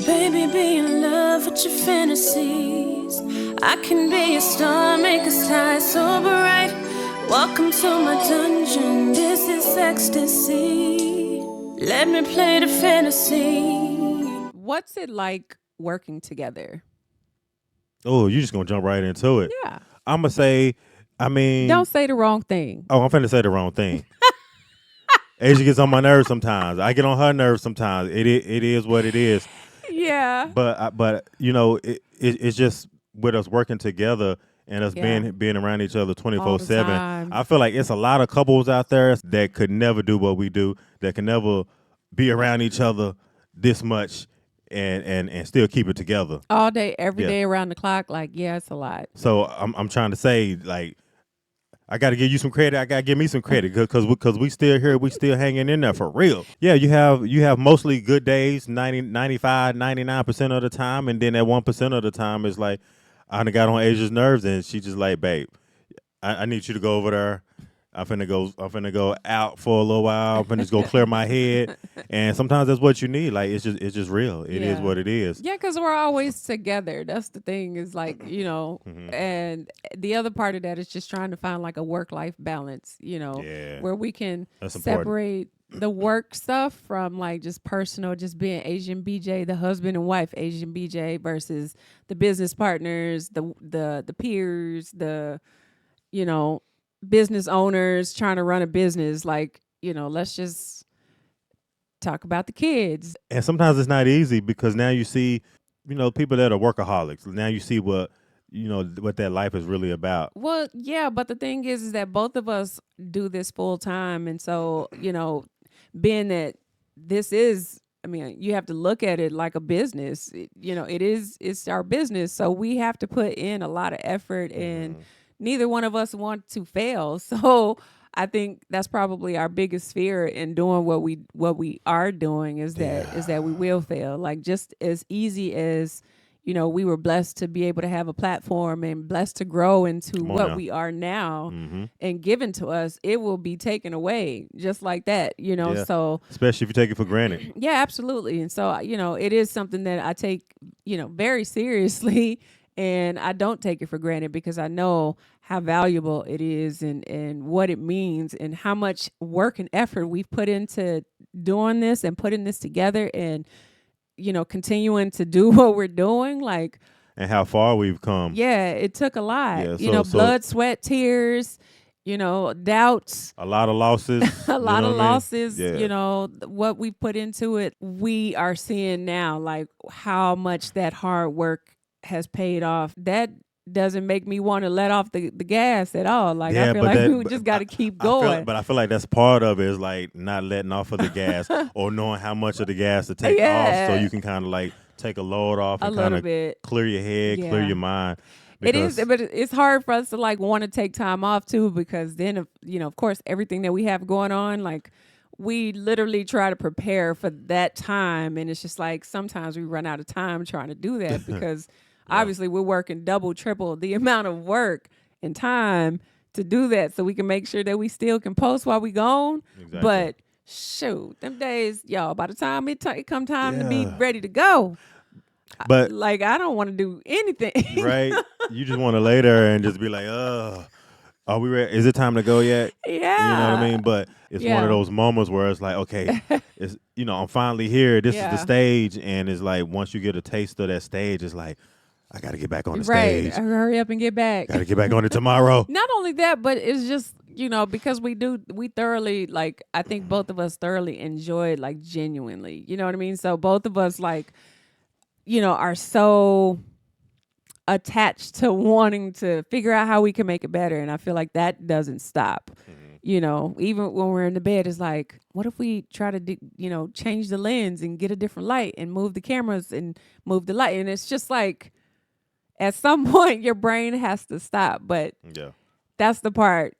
Baby, be in love with your fantasies. I can be a star, make us shine so bright. Welcome to my dungeon, this is ecstasy. Let me play the fantasy. What's it like working together? Oh, you just gonna jump right into it. Yeah. I'm gonna say, Don't say the wrong thing. I'm finna say the wrong thing. Asia gets on my nerves sometimes. I get on her nerves sometimes. It is what it is. Yeah. But it's just with us working together and us Yeah. being around each other All the 24/7. time. I feel like it's a lot of couples out there that could never do what we do. That can never be around each other this much and still keep it together. All day, every Yeah. day around the clock. Like, yeah, it's a lot. So I'm trying to say, like, I got to give you some credit. I got to give me some credit because we still here. We still hanging in there for real. Yeah, you have mostly good days, 90, 95, 99% of the time. And then that 1% of the time is like, I done got on Asia's nerves and she just like, babe, I need you to go over there. I'm finna go out for a little while. I'm finna just go clear my head. And sometimes that's what you need. Like, it's just real. It is Yeah. what it is. Yeah, because we're always together. That's the thing is like, Mm-hmm. and the other part of that is just trying to find like a work-life balance, Yeah. where we can That's important. separate the work stuff from like just personal, just being Asian BJ, the husband and wife Asian BJ versus the business partners, the peers, you know, business owners trying to run a business. Like, let's just talk about the kids. And sometimes it's not easy because now you see, people that are workaholics. Now you see what their life is really about. Well, yeah, but the thing is that both of us do this full time. And so, being that this is, I mean, you have to look at it like a business. It's our business. So we have to put in a lot of effort and neither one of us want to fail. So I think that's probably our biggest fear in doing what we are doing is that we will fail. Like just as easy as we were blessed to be able to have a platform and blessed to grow into what now. we are now Mm-hmm. and given to us, it will be taken away just like that, Yeah. So Especially if you take it for granted. yeah, absolutely. And so, it is something that I take, very seriously and I don't take it for granted because I know how valuable it is and what it means and how much work and effort we've put into doing this and putting this together and, continuing to do what we're doing. Like, And how far we've come. yeah, it took a lot, Yeah, blood, sweat, tears, doubts, A lot of losses. a lot of what I mean? losses, Yeah. what we put into it, we are seeing now, like how much that hard work has paid off. That doesn't make me want to let off the gas at all. Like I Yeah, feel but like that- we just got to keep I feel going. but I feel like that's part of it is like not letting off of the gas or knowing how much of the gas to take Yeah. off so you can kind of like take a load off A and little kind of bit. clear your head, clear Yeah. your mind. It is, Because- but it's hard for us to like want to take time off too, because then, of course, everything that we have going on, like we literally try to prepare for that time. And it's just like sometimes we run out of time trying to do that because obviously we're working double, triple the amount of work and time to do that so we can make sure that we still can post while we gone. Exactly. But shoot, them days, y'all, by the time it come time to be Yeah. ready to go, But like I don't want to do anything. right, you just want to lay there and just be like, are we ready? Is it time to go yet? Yeah. You know what I mean? But it's one Yeah. of those moments where it's like, okay, it's I'm finally here. This is Yeah. the stage, and it's like once you get a taste of that stage, it's like I got to get back on the Right. stage. Hurry up and get back. Got to get back on it tomorrow. Not only that, but it's just, because we thoroughly, like, I think both of us thoroughly enjoyed, like, genuinely. You know what I mean? So both of us, like, are so attached to wanting to figure out how we can make it better. And I feel like that doesn't stop. Even when we're in the bed, it's like, what if we try to do, change the lens and get a different light and move the cameras and move the light? And it's just like, at some point, your brain has to stop. But Yeah, that's the part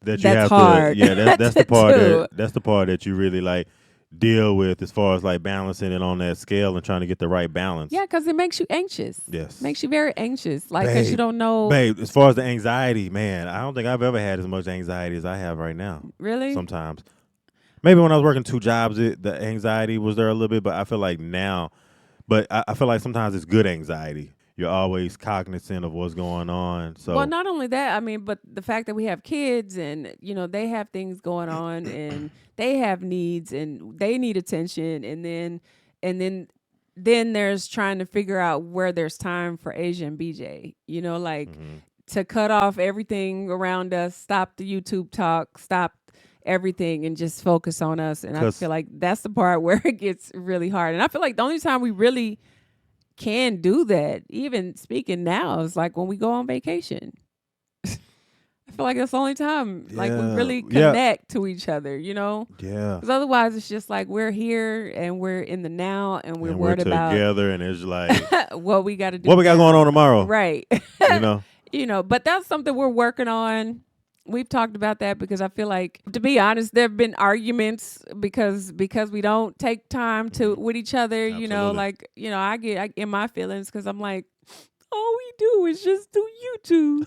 that you that's have hard. to. Yeah, that's the to part do. that's the part that you really like deal with as far as like balancing it on that scale and trying to get the right balance. Yeah, because it makes you anxious. Yes. Makes you very anxious. Like, because you Babe, don't know. Babe, as far as the anxiety, man, I don't think I've ever had as much anxiety as I have right now. Really? Sometimes. Maybe when I was working two jobs, the anxiety was there a little bit, but I feel like now But I feel like sometimes it's good anxiety. You're always cognizant of what's going on. So Well, not only that, I mean, but the fact that we have kids and, they have things going on and they have needs and they need attention. And then there's trying to figure out where there's time for Asia and BJ, like to cut off everything around us, stop the YouTube talk, stop everything and just focus on us. And I feel like that's the part where it gets really hard. And I feel like the only time we really can do that, even speaking now, is like when we go on vacation. I feel like that's the only time like we really connect to each other, Yeah. Because otherwise it's just like we're here and we're in the now and we're and worried about together and it's like what we got to do. what we got going on tomorrow. Right. But that's something we're working on. We've talked about that because I feel like, to be honest, there have been arguments because we don't take time with each other. Absolutely. I get in my feelings because I'm like, all we do is just do YouTube,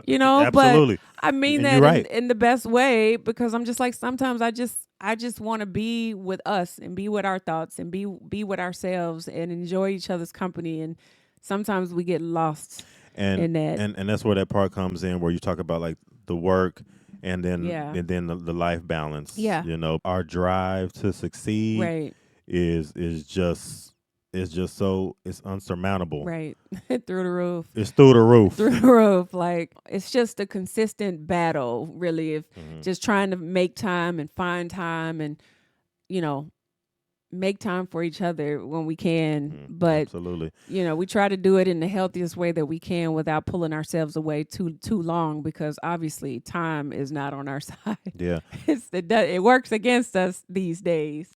Absolutely. But I mean And that you're right. in the best way, because I'm just like, sometimes I just want to be with us and be with our thoughts and be with ourselves and enjoy each other's company. And sometimes we get lost in that. And that's where that part comes in, where you talk about like the work and then the life balance. Yeah. Our drive to succeed Right. is just so it's unsurmountable. Right. Through the roof. It's through the roof. Through the roof. Like, it's just a consistent battle, really, of just trying to make time and find time and, make time for each other when we can. But, Absolutely. We try to do it in the healthiest way that we can without pulling ourselves away too long, because obviously time is not on our side. Yeah. It works against us these days.